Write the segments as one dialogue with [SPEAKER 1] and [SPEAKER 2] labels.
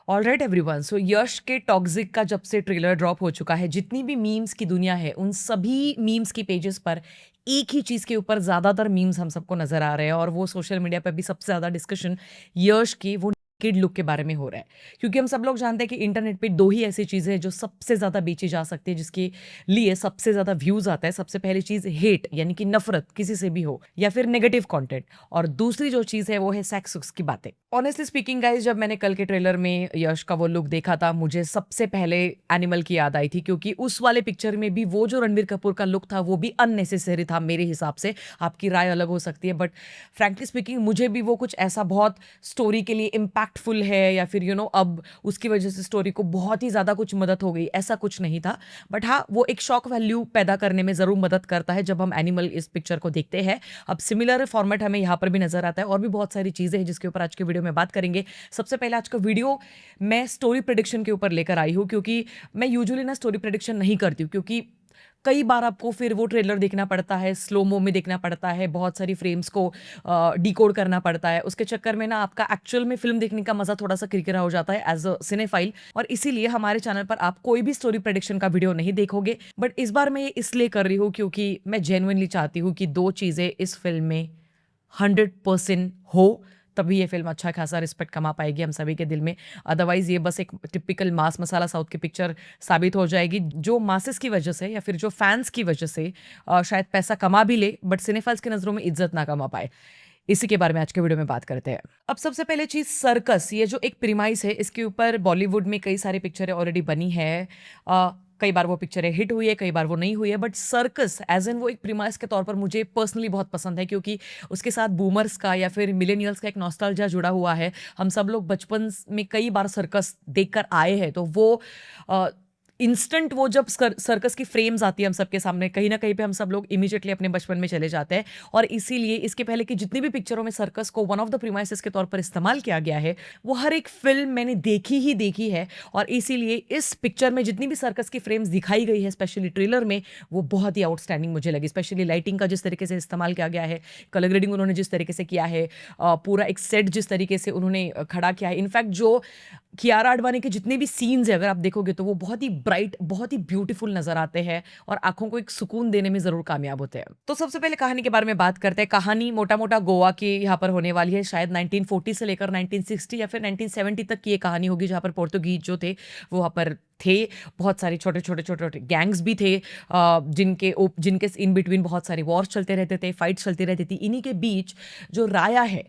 [SPEAKER 1] Alright everyone, सो यश के toxic का जब से ट्रेलर ड्रॉप हो चुका है, जितनी भी मीम्स की दुनिया है उन सभी मीम्स की पेजेस पर एक ही चीज के ऊपर ज्यादातर मीम्स हम सबको नजर आ रहे हैं, और वो सोशल मीडिया पर भी सबसे ज्यादा डिस्कशन यश की वो किड लुक के बारे में हो रहा है। क्योंकि हम सब लोग जानते हैं कि इंटरनेट पे दो ही ऐसी चीजें हैं जो सबसे ज्यादा बेची जा सकती है, जिसके लिए सबसे ज्यादा व्यूज आता है। सबसे पहली चीज हेट, यानी कि नफरत किसी से भी हो, या फिर नेगेटिव कंटेंट। और दूसरी जो चीज है वो है सेक्स की बातें। ऑनेस्टली स्पीकिंग गाइस, जब मैंने कल के ट्रेलर में यश का वो लुक देखा था, मुझे सबसे पहले एनिमल की याद आई थी। क्योंकि उस वाले पिक्चर में भी वो जो रणबीर कपूर का लुक था वो भी अननेसेसरी था मेरे हिसाब से। आपकी राय अलग हो सकती है, बट फ्रैंकली स्पीकिंग मुझे भी वो कुछ ऐसा बहुत स्टोरी के लिए इम्पैक्टफुल है, या फिर अब उसकी वजह से स्टोरी को बहुत ही ज्यादा कुछ मदद हो गई, ऐसा कुछ नहीं था। बट हाँ, वो एक शॉक वैल्यू पैदा करने में जरूर मदद करता है जब हम एनिमल इस पिक्चर को देखते हैं। अब सिमिलर फॉर्मेट हमें यहाँ पर भी नजर आता है, और भी बहुत सारी चीजें हैं जिसके ऊपर आज के वीडियो में बात करेंगे। सबसे पहले आज का वीडियो मैं स्टोरी प्रेडिक्शन के ऊपर लेकर आई हूँ, क्योंकि मैं यूजुअली ना स्टोरी प्रेडिक्शन नहीं करती हूँ। क्योंकि कई बार आपको फिर वो ट्रेलर देखना पड़ता है, स्लो मो में देखना पड़ता है, बहुत सारी फ्रेम्स को डिकोड करना पड़ता है। उसके चक्कर में ना आपका एक्चुअल में फिल्म देखने का मजा थोड़ा सा किरकिरा हो जाता है एज अ सिनेफाइल। और इसीलिए हमारे चैनल पर आप कोई भी स्टोरी प्रेडिक्शन का वीडियो नहीं देखोगे। बट इस बार मैं ये इसलिए कर रही हूँ क्योंकि मैं जेन्युइनली चाहती हूँ कि दो चीजें इस फिल्म में 100% हो, तभी ये फिल्म अच्छा खासा रिस्पेक्ट कमा पाएगी हम सभी के दिल में। अदरवाइज ये बस एक टिपिकल मास मसाला साउथ की पिक्चर साबित हो जाएगी, जो मासेस की वजह से या फिर जो फैंस की वजह से शायद पैसा कमा भी ले, बट सिनेफाइल्स की नजरों में इज्जत ना कमा पाए। इसी के बारे में आज के वीडियो में बात करते हैं। अब सबसे पहले चीज, सर्कस, ये जो एक प्रीमाइस है, इसके ऊपर बॉलीवुड में कई सारी पिक्चरें ऑलरेडी बनी है। कई बार वो पिक्चरें हिट हुई है, कई बार वो नहीं हुई है, बट सर्कस एज एन वो एक प्रीमाइस के तौर पर मुझे पर्सनली बहुत पसंद है। क्योंकि उसके साथ बूमर्स का या फिर मिलेनियल्स का एक नॉस्टैल्जिया जुड़ा हुआ है। हम सब लोग बचपन में कई बार सर्कस देखकर आए हैं, तो वो इंस्टेंट वो जब सर्कस की फ्रेम्स आती है हम सबके सामने, कहीं ना कहीं पे हम सब लोग इमीडिएटली अपने बचपन में चले जाते हैं। और इसीलिए इसके पहले की जितनी भी पिक्चरों में सर्कस को वन ऑफ द प्रीमाइसेस के तौर पर इस्तेमाल किया गया है, वो हर एक फिल्म मैंने देखी ही देखी है। और इसीलिए इस पिक्चर में जितनी भी सर्कस की फ्रेम्स दिखाई गई है, स्पेशली ट्रेलर में, वो बहुत ही आउटस्टैंडिंग मुझे लगी। स्पेशली लाइटिंग का जिस तरीके से इस्तेमाल किया गया है, कलर ग्रेडिंग उन्होंने जिस तरीके से किया है, पूरा एक सेट जिस तरीके से उन्होंने खड़ा किया है। इनफैक्ट जो कियारा आडवाणी के जितने भी सीन्स है, अगर आप देखोगे तो वो बहुत ही ब्राइट, बहुत ही ब्यूटीफुल नजर आते हैं और आंखों को एक सुकून देने में जरूर कामयाब होते हैं। तो सबसे पहले कहानी के बारे में बात करते हैं। कहानी मोटा मोटा गोवा की यहाँ पर होने वाली है। शायद 1940 से लेकर 1960 या फिर 1970 तक की ये कहानी होगी, जहाँ पर पोर्तुगीज जो थे वो वहाँ पर थे। बहुत सारे छोटे छोटे छोटे छोटे गैंग्स भी थे, जिनके इन बिटवीन बहुत सारे वॉर्स चलते रहते थे, फाइट्स चलती रहती थी। इन्हीं के बीच जो राया है,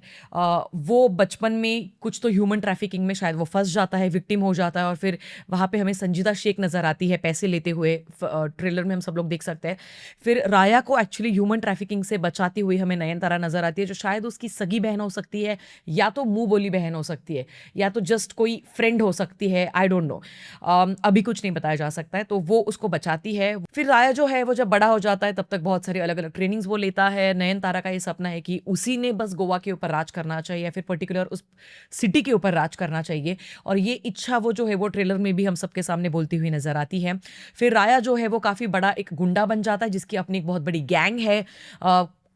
[SPEAKER 1] वो बचपन में कुछ तो ह्यूमन ट्रैफिकिंग में शायद वो फंस जाता है, विक्टिम हो जाता है। और फिर वहाँ पे हमें संजीदा शेख नजर आती है पैसे लेते हुए, ट्रेलर में हम सब लोग देख सकते हैं। फिर राया को एक्चुअली ह्यूमन ट्रैफिकिंग से बचाती हुई हमें नयनतारा नजर आती है, जो शायद उसकी सगी बहन हो सकती है, या तो मुंह बोली बहन हो सकती है, या तो जस्ट कोई फ्रेंड हो सकती है, आई डोंट नो। अभी कुछ नहीं बताया जा सकता है। तो वो उसको बचाती है। फिर राया जो है वो जब बड़ा हो जाता है, तब तक बहुत सारी अलग अलग ट्रेनिंग्स वो लेता है। नयनतारा का ये सपना है कि उसी ने बस गोवा के ऊपर राज करना चाहिए, या फिर पर्टिकुलर उस सिटी के ऊपर राज करना चाहिए। और ये इच्छा वो जो है वो ट्रेलर में भी हम सबके सामने बोलती हुई नजर आती है। फिर राया जो है वो काफी बड़ा एक गुंडा बन जाता है, जिसकी अपनी एक बहुत बड़ी गैंग है।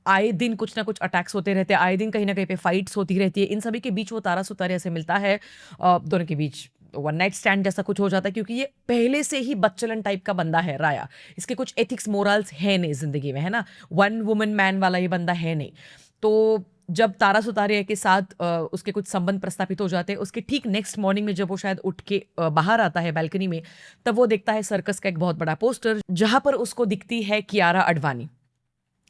[SPEAKER 1] आए दिन कुछ ना कुछ अटैक्स होते रहते हैं, आए दिन कहीं ना कहीं पे फाइट्स होती रहती है। इन सभी के बीच वो तारा सुतारिया से मिलता है। दोनों के बीच वन नाइट स्टैंड जैसा कुछ हो जाता है, क्योंकि ये पहले से ही बच्चलन टाइप का बंदा है राया। इसके कुछ एथिक्स मोरल्स है नहीं जिंदगी में, है ना। वन वुमन मैन वाला ये बंदा है नहीं। तो जब तारा सुतारिया के साथ उसके कुछ संबंध प्रस्तापित हो जाते हैं, उसके ठीक नेक्स्ट मॉर्निंग में जब वो शायद उठ के बाहर आता है बैल्कनी में, तब वो देखता है सर्कस का एक बहुत बड़ा पोस्टर, जहां पर उसको दिखती है Kiara Advani.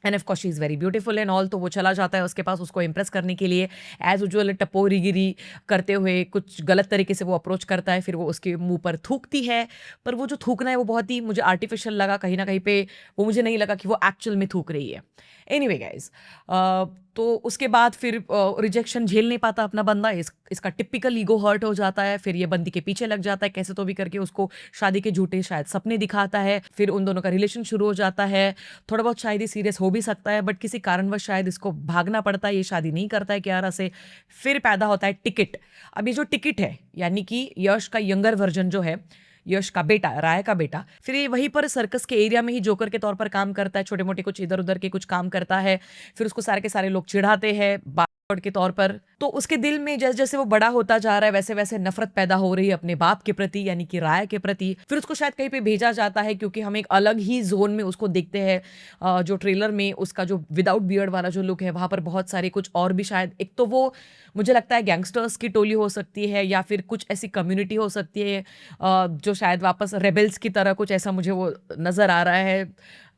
[SPEAKER 1] End of course she is very beautiful and all. तो वो चला जाता है उसके पास, उसको इंप्रेस करने के लिए। एज यूजुअल टपोरीगिरी करते हुए कुछ गलत तरीके से वो अप्रोच करता है। फिर वो उसके मुंह पर थूकती है, पर वो जो थूकना है वो बहुत ही मुझे आर्टिफिशियल लगा कहीं ना कहीं पे। वो मुझे नहीं लगा कि वो एक्चुअल में थूक रही है। एनीवे गाइज, तो उसके बाद फिर रिजेक्शन झेल नहीं पाता अपना बंदा। इसका टिपिकल ईगो हर्ट हो जाता है। फिर ये बंदी के पीछे लग जाता है, कैसे तो भी करके उसको शादी के झूठे शायद सपने दिखाता है। फिर उन दोनों का रिलेशन शुरू हो जाता है। थोड़ा बहुत शायद ही सीरियस हो भी सकता है, बट किसी कारणवश शायद इसको भागना पड़ता है, ये शादी नहीं करता है कियारा से। फिर पैदा होता है टिकट। अब ये जो टिकट है, यानी कि यश का यंगर वर्जन जो है, यश का बेटा, राय का बेटा, फिर ये वहीं पर सर्कस के एरिया में ही जोकर के तौर पर काम करता है। छोटे मोटे कुछ इधर उधर के कुछ काम करता है। फिर उसको सारे के सारे लोग चिढ़ाते हैं। के तौर पर। तो उसके दिल में जैसे जैसे वो बड़ा होता जा रहा है वैसे वैसे नफरत पैदा हो रही है अपने बाप के प्रति, यानी कि राया के प्रति। फिर उसको शायद कहीं पे भेजा जाता है क्योंकि हम एक अलग ही जोन में उसको देखते हैं। जो ट्रेलर में उसका जो विदाउट बियर्ड वाला जो लुक है वहां पर बहुत सारे कुछ और भी, शायद एक तो वो मुझे लगता है गैंगस्टर्स की टोली हो सकती है या फिर कुछ ऐसी कम्युनिटी हो सकती है जो शायद वापस रेबल्स की तरह कुछ ऐसा मुझे वो नजर आ रहा है,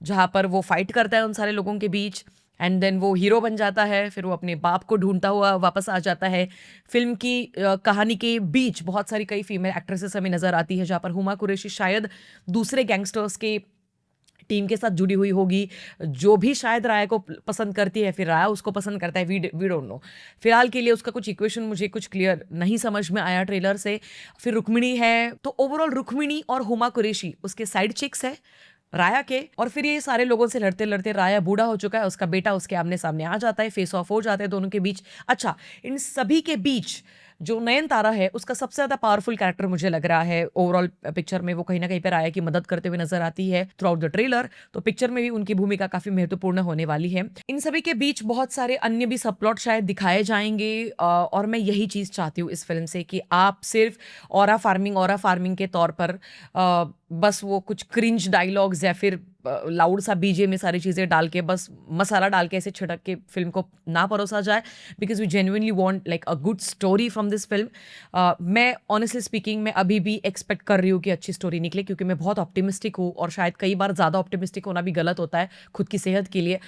[SPEAKER 1] जहां पर वो फाइट करता है उन सारे लोगों के बीच। एंड देन वो हीरो बन जाता है, फिर वो अपने बाप को ढूंढता हुआ वापस आ जाता है। फिल्म की कहानी के बीच बहुत सारी कई फीमेल एक्ट्रेसेस हमें नजर आती है, जहाँ पर हुमा कुरैशी शायद दूसरे गैंगस्टर्स के टीम के साथ जुड़ी हुई होगी, जो भी शायद राय को पसंद करती है, फिर राय उसको पसंद करता है, वी डोंट नो। फिलहाल के लिए उसका कुछ इक्वेशन मुझे कुछ क्लियर नहीं समझ में आया ट्रेलर से। फिर रुक्मिणी है, तो ओवरऑल रुक्मिणी और हुमा कुरैशी उसके साइड चिक्स है राया के। और फिर ये सारे लोगों से लड़ते लड़ते राया बूढ़ा हो चुका है, उसका बेटा उसके आमने सामने आ जाता है, फेस ऑफ हो जाते हैं दोनों के बीच। अच्छा, इन सभी के बीच जो नयनतारा है उसका सबसे ज्यादा पावरफुल कैरेक्टर मुझे लग रहा है ओवरऑल पिक्चर में। वो कहीं ना कहीं पर राया की मदद करते हुए नजर आती है थ्रू आउट द ट्रेलर, तो पिक्चर में भी उनकी भूमिका काफी महत्वपूर्ण होने वाली है। इन सभी के बीच बहुत सारे अन्य भी सब प्लॉट शायद दिखाए जाएंगे, और मैं यही चीज चाहती हूँ इस फिल्म से कि आप सिर्फ ऑरा फार्मिंग के तौर पर बस वो कुछ क्रिंज डायलॉग्स या फिर लाउड सा बीजे में सारी चीज़ें डाल के बस मसाला डाल के ऐसे छिड़क के फिल्म को ना परोसा जाए, because we genuinely want like a good story from this film. मैं ऑनेस्टली स्पीकिंग मैं अभी भी एक्सपेक्ट कर रही हूँ कि अच्छी स्टोरी निकले, क्योंकि मैं बहुत ऑप्टिमिस्टिक हूँ, और शायद कई बार ज़्यादा ऑप्टिमिस्टिक होना भी गलत होता है खुद की सेहत के लिए,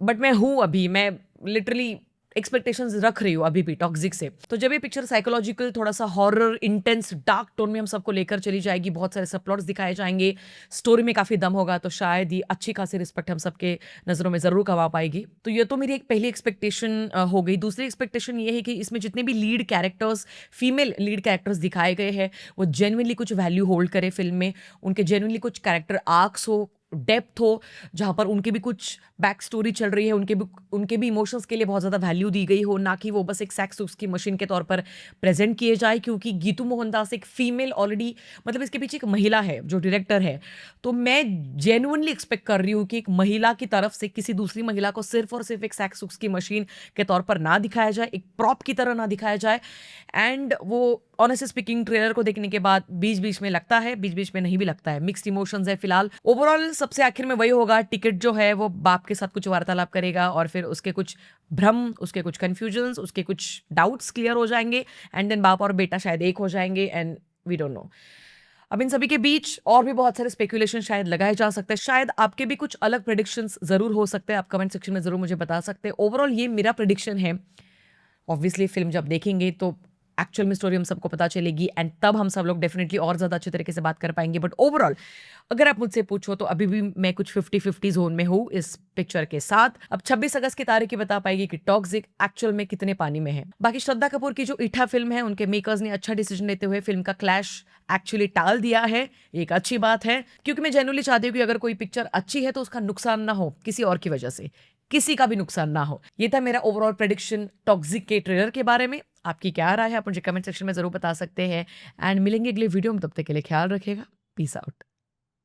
[SPEAKER 1] बट मैं हूँ अभी, मैं लिटरली एक्सपेक्टेशंस रख रही हूँ अभी भी टॉक्सिक से। तो जब ये पिक्चर साइकोलॉजिकल, थोड़ा सा हॉरर, इंटेंस, डार्क टोन में हम सबको लेकर चली जाएगी, बहुत सारे सब प्लॉट्स दिखाए जाएंगे, स्टोरी में काफी दम होगा, तो शायद ही अच्छी खासी रिस्पेक्ट हम सबके नजरों में जरूर कमा पाएगी। तो ये तो मेरी एक पहली एक्सपेक्टेशन हो गई। दूसरी एक्सपेक्टेशन ये है कि इसमें जितने भी lead characters, female lead characters दिखाए गए हैं, वो जेन्युइनली कुछ वैल्यू होल्ड करे फिल्म में, उनके जेन्युइनली कुछ कैरेक्टर आर्क्स हो, डेप्थ हो, जहाँ पर उनकी भी कुछ बैक स्टोरी चल रही है, उनके भी इमोशंस के लिए बहुत ज़्यादा वैल्यू दी गई हो, ना कि वो बस एक सेक्स उसकी मशीन के तौर पर प्रेजेंट किए जाए। क्योंकि गीतू मोहनदास एक फीमेल ऑलरेडी, मतलब इसके पीछे एक महिला है जो डायरेक्टर है, तो मैं जेन्युइनली एक्सपेक्ट कर रही हूँ कि एक महिला की तरफ से किसी दूसरी महिला को सिर्फ और सिर्फ एक सेक्स उसकी मशीन के तौर पर ना दिखाया जाए, एक प्रॉप की तरह ना दिखाया जाए। एंड वो ऑनेस्टली स्पीकिंग ट्रेलर को देखने के बाद बीच बीच में लगता है, बीच बीच में नहीं भी लगता है, मिक्स्ड इमोशंस है फिलहाल। ओवरऑल सबसे आखिर में वही होगा, टिकट जो है वो बाप के साथ कुछ वार्तालाप करेगा, और फिर उसके कुछ भ्रम, उसके कुछ कंफ्यूजन्स, उसके कुछ डाउट्स क्लियर हो जाएंगे, एंड देन बाप और बेटा शायद एक हो जाएंगे, एंड वी डोंट नो। अब इन सभी के बीच और भी बहुत सारे स्पेकुलेशन शायद लगाए जा सकते हैं, शायद आपके भी कुछ अलग प्रेडिक्शंस जरूर हो सकते हैं, आप कमेंट सेक्शन में जरूर मुझे बता सकते हैं। ओवरऑल ये मेरा प्रेडिक्शन है। ऑब्वियसली फिल्म जब देखेंगे तो एक्चुअल में स्टोरी हम सबको पता चलेगी, एंड तब हम सब लोग डेफिनेटली और ज़्यादा अच्छे तरीके से बात कर पाएंगे। बट ओवरऑल अगर आप मुझसे पूछो तो अभी भी मैं कुछ 50-50 जोन में हूँ इस पिक्चर के साथ। अब 26 अगस्त की तारीख ही बता पाएगी कि टॉक्सिक एक्चुअल में कितने पानी में है। बाकी श्रद्धा कपूर की जो ईठा फिल्म है, उनके मेकर्स ने अच्छा डिसीजन लेते हुए फिल्म का क्लैश एक्चुअली टाल दिया है, एक अच्छी बात है, क्योंकि मैं जेन्युइनली चाहती हूँ कि अगर कोई पिक्चर अच्छी है तो उसका नुकसान ना हो किसी और की वजह से, किसी का भी नुकसान ना हो। ये था मेरा ओवरऑल प्रेडिक्शन टॉक्सिक के ट्रेलर के बारे में। आपकी क्या राय है आप मुझे कमेंट सेक्शन में जरूर बता सकते हैं, एंड मिलेंगे अगले वीडियो में, तब तक के लिए ख्याल रखिएगा। Peace out.